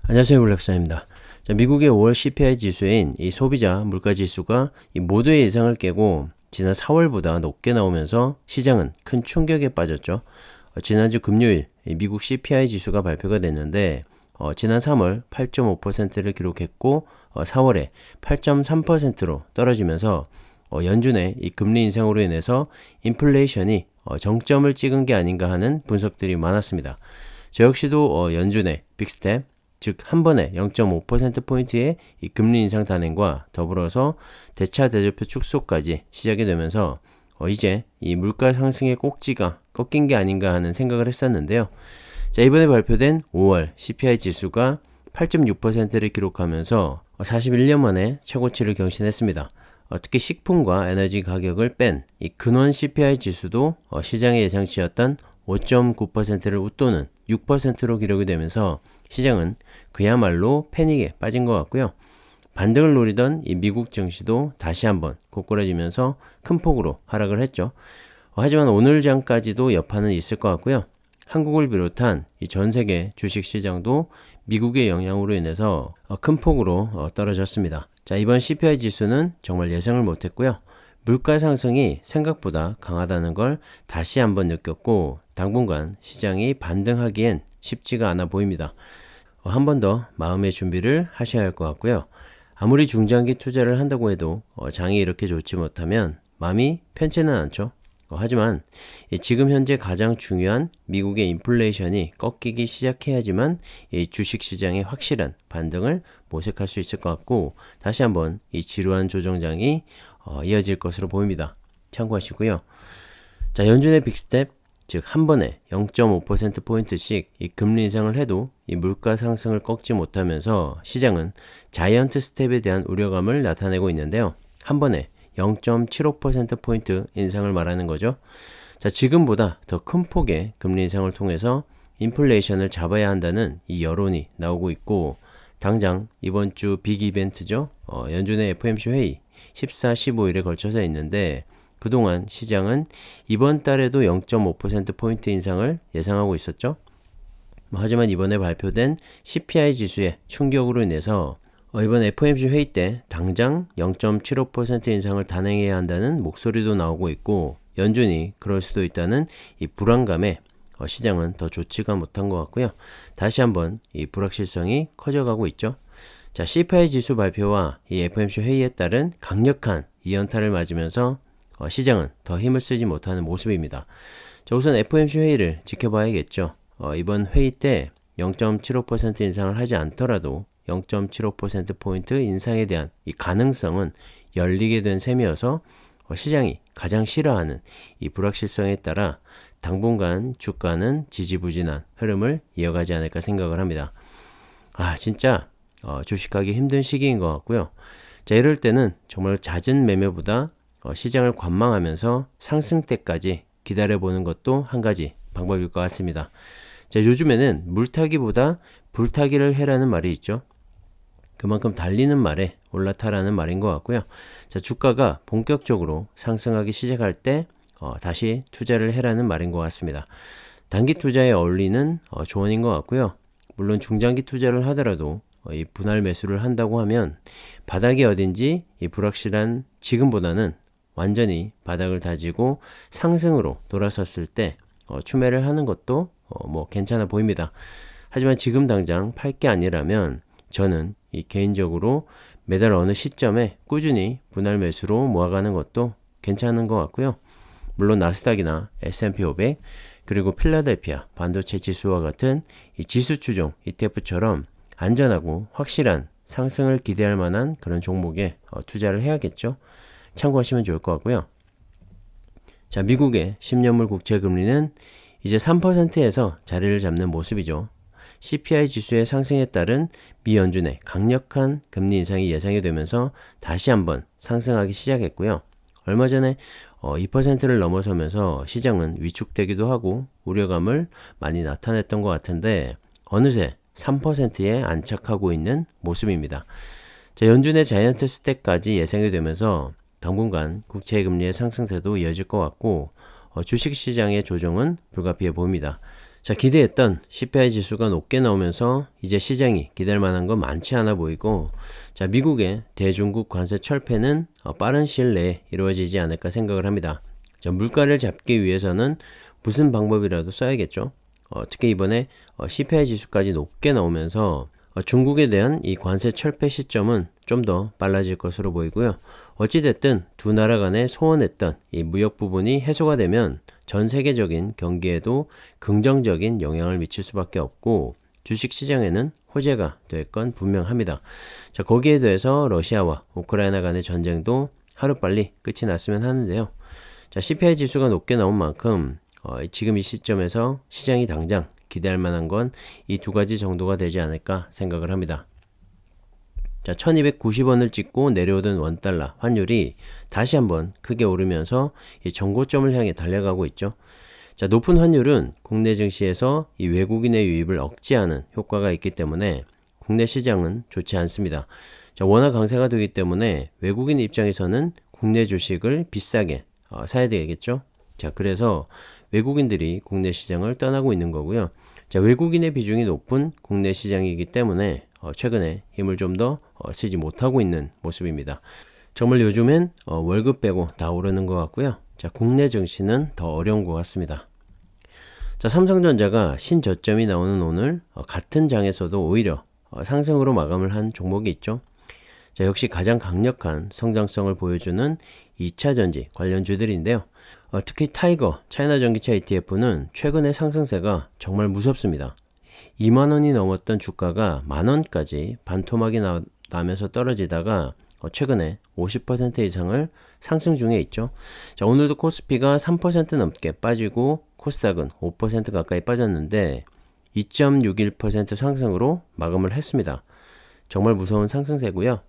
안녕하세요, 블랙사입니다. 자, 미국의 5월 CPI 지수인 이 소비자 물가 지수가 이 모두의 예상을 깨고 지난 4월보다 높게 나오면서 시장은 큰 충격에 빠졌죠. 지난주 금요일 미국 CPI 지수가 발표가 됐는데 지난 3월 8.5%를 기록했고 4월에 8.3%로 떨어지면서 연준의 이 금리 인상으로 인해서 인플레이션이 정점을 찍은 게 아닌가 하는 분석들이 많았습니다. 저 역시도 연준의 빅스텝, 즉 한 번에 0.5%포인트의 이 금리 인상 단행과 더불어서 대차 대조표 축소까지 시작이 되면서 이제 이 물가 상승의 꼭지가 꺾인 게 아닌가 하는 생각을 했었는데요. 자, 이번에 발표된 5월 CPI 지수가 8.6%를 기록하면서 41년 만에 최고치를 경신했습니다. 특히 식품과 에너지 가격을 뺀 이 근원 CPI 지수도 시장의 예상치였던 5.9%를 웃도는 6%로 기록이 되면서 시장은 그야말로 패닉에 빠진 것 같고요. 반등을 노리던 이 미국 증시도 다시 한번 고꾸라지면서 큰 폭으로 하락을 했죠. 하지만 오늘 장까지도 여파는 있을 것 같고요. 한국을 비롯한 이 전 세계 주식 시장도 미국의 영향으로 인해서 큰 폭으로 떨어졌습니다. 자, 이번 CPI 지수는 정말 예상을 못했고요. 물가 상승이 생각보다 강하다는 걸 다시 한번 느꼈고 당분간 시장이 반등하기엔 쉽지가 않아 보입니다. 한 번 더 마음의 준비를 하셔야 할 것 같고요. 아무리 중장기 투자를 한다고 해도 장이 이렇게 좋지 못하면 마음이 편치는 않죠. 하지만 지금 현재 가장 중요한 미국의 인플레이션이 꺾이기 시작해야지만 이 주식시장의 확실한 반등을 모색할 수 있을 것 같고 다시 한번 이 지루한 조정장이 이어질 것으로 보입니다. 참고하시고요. 자, 연준의 빅스텝, 즉 한 번에 0.5%포인트씩 이 금리 인상을 해도 이 물가 상승을 꺾지 못하면서 시장은 자이언트 스텝에 대한 우려감을 나타내고 있는데요. 한 번에 0.75%포인트 인상을 말하는 거죠. 자, 지금보다 더 큰 폭의 금리 인상을 통해서 인플레이션을 잡아야 한다는 이 여론이 나오고 있고 당장 이번 주 빅 이벤트죠. 연준의 FOMC 회의 14, 15일에 걸쳐서 있는데 그동안 시장은 이번 달에도 0.5%포인트 인상을 예상하고 있었죠. 하지만 이번에 발표된 CPI 지수의 충격으로 인해서 이번 FOMC 회의 때 당장 0.75% 인상을 단행해야 한다는 목소리도 나오고 있고 연준이 그럴 수도 있다는 이 불안감에 시장은 더 좋지가 못한 것 같고요. 다시 한번 이 불확실성이 커져가고 있죠. 자, CPI 지수 발표와 이 FOMC 회의에 따른 강력한 2연타를 맞으면서 시장은 더 힘을 쓰지 못하는 모습입니다. 자, 우선 FOMC 회의를 지켜봐야겠죠. 이번 회의 때 0.75% 인상을 하지 않더라도 0.75%포인트 인상에 대한 이 가능성은 열리게 된 셈이어서 시장이 가장 싫어하는 이 불확실성에 따라 당분간 주가는 지지부진한 흐름을 이어가지 않을까 생각을 합니다. 진짜 주식하기 힘든 시기인 것 같고요. 자, 이럴 때는 정말 잦은 매매보다 시장을 관망하면서 상승 때까지 기다려보는 것도 한 가지 방법일 것 같습니다. 자, 요즘에는 물타기보다 불타기를 해라는 말이 있죠. 그만큼 달리는 말에 올라타라는 말인 것 같고요. 자, 주가가 본격적으로 상승하기 시작할 때 다시 투자를 해라는 말인 것 같습니다. 단기 투자에 어울리는 조언인 것 같고요. 물론 중장기 투자를 하더라도 이 분할 매수를 한다고 하면 바닥이 어딘지 이 불확실한 지금보다는 완전히 바닥을 다지고 상승으로 돌아섰을 때 추매를 하는 것도 뭐 괜찮아 보입니다. 하지만 지금 당장 팔 게 아니라면 저는 이 개인적으로 매달 어느 시점에 꾸준히 분할 매수로 모아가는 것도 괜찮은 것 같고요. 물론 나스닥이나 S&P 500 그리고 필라델피아 반도체 지수와 같은 이 지수 추종 ETF처럼 안전하고 확실한 상승을 기대할 만한 그런 종목에 투자를 해야겠죠. 참고하시면 좋을 것 같고요. 자, 미국의 10년물 국채 금리는 이제 3%에서 자리를 잡는 모습이죠. CPI 지수의 상승에 따른 미 연준의 강력한 금리 인상이 예상이 되면서 다시 한번 상승하기 시작했고요. 얼마 전에 2%를 넘어서면서 시장은 위축되기도 하고 우려감을 많이 나타냈던 것 같은데 어느새 3%에 안착하고 있는 모습입니다. 자, 연준의 자이언트 스텝까지 예상이 되면서 당분간 국채 금리의 상승세도 이어질 것 같고 주식시장의 조정은 불가피해 보입니다. 자, 기대했던 CPI 지수가 높게 나오면서 이제 시장이 기댈 만한 건 많지 않아 보이고, 자, 미국의 대중국 관세 철폐는 빠른 시일 내에 이루어지지 않을까 생각을 합니다. 자, 물가를 잡기 위해서는 무슨 방법이라도 써야겠죠. 특히 이번에 CPI 지수까지 높게 나오면서 중국에 대한 이 관세 철폐 시점은 좀 더 빨라질 것으로 보이고요. 어찌됐든 두 나라 간에 소원했던 이 무역 부분이 해소가 되면 전 세계적인 경기에도 긍정적인 영향을 미칠 수밖에 없고 주식 시장에는 호재가 될 건 분명합니다. 자, 거기에 대해서 러시아와 우크라이나 간의 전쟁도 하루빨리 끝이 났으면 하는데요. 자, CPI 지수가 높게 나온 만큼 지금 이 시점에서 시장이 당장 기대할 만한 건 이 두 가지 정도가 되지 않을까 생각을 합니다. 자, 1290원을 찍고 내려오던 원달러 환율이 다시 한번 크게 오르면서 이 정고점을 향해 달려가고 있죠. 자, 높은 환율은 국내 증시에서 이 외국인의 유입을 억제하는 효과가 있기 때문에 국내 시장은 좋지 않습니다. 자, 원화 강세가 되기 때문에 외국인 입장에서는 국내 주식을 비싸게 사야 되겠죠. 자, 그래서 외국인들이 국내 시장을 떠나고 있는 거고요. 자, 외국인의 비중이 높은 국내 시장이기 때문에 최근에 힘을 좀 더 쓰지 못하고 있는 모습입니다. 정말 요즘엔 월급 빼고 다 오르는 것 같고요. 자, 국내 증시는 더 어려운 것 같습니다. 자, 삼성전자가 신저점이 나오는 오늘 같은 장에서도 오히려 상승으로 마감을 한 종목이 있죠. 자, 역시 가장 강력한 성장성을 보여주는 2차전지 관련주들인데요. 특히 타이거 차이나 전기차 ETF는 최근의 상승세가 정말 무섭습니다. 2만원이 넘었던 주가가 만원까지 반토막이 나면서 떨어지다가 최근에 50% 이상을 상승 중에 있죠. 자, 오늘도 코스피가 3% 넘게 빠지고 코스닥은 5% 가까이 빠졌는데 2.61% 상승으로 마감을 했습니다. 정말 무서운 상승세고요.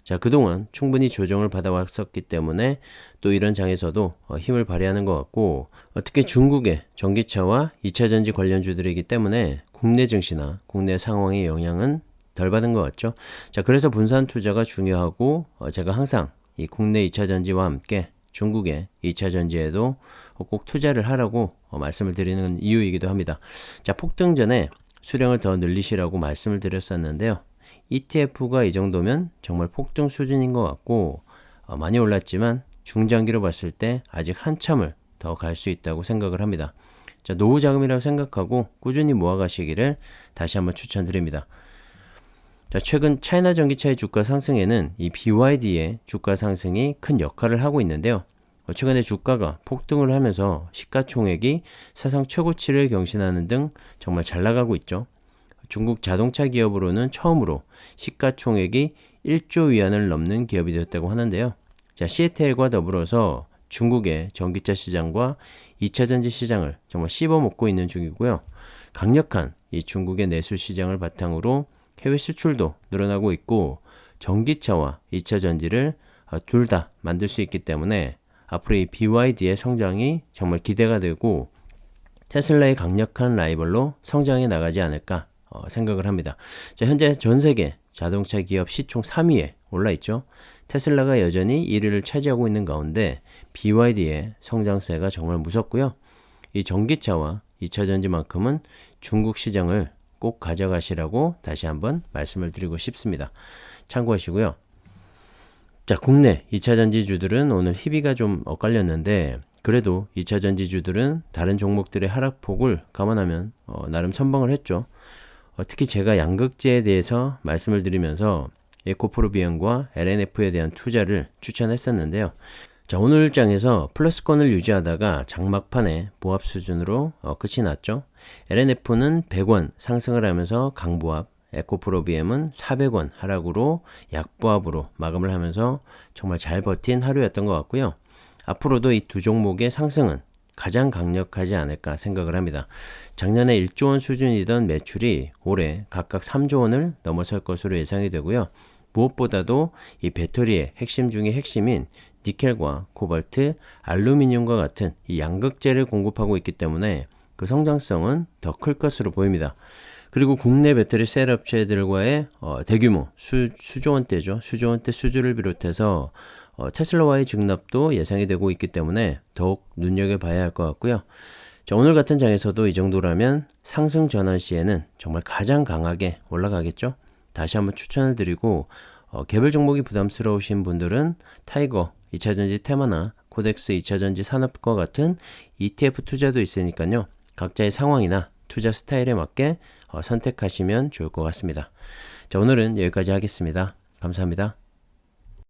자, 그동안 충분히 조정을 받아왔었기 때문에 또 이런 장에서도 힘을 발휘하는 것 같고, 특히 중국의 전기차와 2차전지 관련주들이기 때문에 국내 증시나 국내 상황의 영향은 덜 받은 것 같죠. 자, 그래서 분산 투자가 중요하고 제가 항상 이 국내 2차전지와 함께 중국의 2차전지에도 꼭 투자를 하라고 말씀을 드리는 이유이기도 합니다. 자, 폭등 전에 수량을 더 늘리시라고 말씀을 드렸었는데요. ETF가 이 정도면 정말 폭등 수준인 것 같고 많이 올랐지만 중장기로 봤을 때 아직 한참을 더 갈 수 있다고 생각을 합니다. 자, 노후 자금이라고 생각하고 꾸준히 모아가시기를 다시 한번 추천드립니다. 자, 최근 차이나 전기차의 주가 상승에는 이 BYD의 주가 상승이 큰 역할을 하고 있는데요. 최근에 주가가 폭등을 하면서 시가총액이 사상 최고치를 경신하는 등 정말 잘 나가고 있죠. 중국 자동차 기업으로는 처음으로 시가총액이 1조 위안을 넘는 기업이 되었다고 하는데요. 자, CATL과 더불어서 중국의 전기차 시장과 2차전지 시장을 정말 씹어먹고 있는 중이고요. 강력한 이 중국의 내수 시장을 바탕으로 해외 수출도 늘어나고 있고 전기차와 2차전지를 둘 다 만들 수 있기 때문에 앞으로 이 BYD의 성장이 정말 기대가 되고 테슬라의 강력한 라이벌로 성장해 나가지 않을까 생각을 합니다. 자, 현재 전 세계 자동차 기업 시총 3위에 올라 있죠. 테슬라가 여전히 1위를 차지하고 있는 가운데 BYD의 성장세가 정말 무섭고요. 이 전기차와 2차전지만큼은 중국 시장을 꼭 가져가시라고 다시 한번 말씀을 드리고 싶습니다. 참고하시고요. 자, 국내 2차전지주들은 오늘 희비가 좀 엇갈렸는데 그래도 2차전지주들은 다른 종목들의 하락폭을 감안하면 나름 선방을 했죠. 특히 제가 양극재에 대해서 말씀을 드리면서 에코프로비언과 LNF에 대한 투자를 추천했었는데요. 자, 오늘 장에서 플러스권을 유지하다가 장막판에 보합 수준으로 끝이 났죠. LNF는 100원 상승을 하면서 강보합, 에코프로비엠은 400원 하락으로 약보합으로 마감을 하면서 정말 잘 버틴 하루였던 것 같고요. 앞으로도 이 두 종목의 상승은 가장 강력하지 않을까 생각을 합니다. 작년에 1조 원 수준이던 매출이 올해 각각 3조 원을 넘어설 것으로 예상이 되고요. 무엇보다도 이 배터리의 핵심 중의 핵심인 니켈과 코발트, 알루미늄과 같은 이 양극재를 공급하고 있기 때문에 그 성장성은 더 클 것으로 보입니다. 그리고 국내 배터리 셀 업체들과의 대규모 수조원대죠. 수조원대 수주를 비롯해서 테슬라와의 증납도 예상이 되고 있기 때문에 더욱 눈여겨봐야 할 것 같고요. 자, 오늘 같은 장에서도 이 정도라면 상승 전환 시에는 정말 가장 강하게 올라가겠죠. 다시 한번 추천을 드리고 개별 종목이 부담스러우신 분들은 타이거, 2차전지 테마나 코덱스 2차전지 산업과 같은 ETF 투자도 있으니까요. 각자의 상황이나 투자 스타일에 맞게 선택하시면 좋을 것 같습니다. 자, 오늘은 여기까지 하겠습니다. 감사합니다.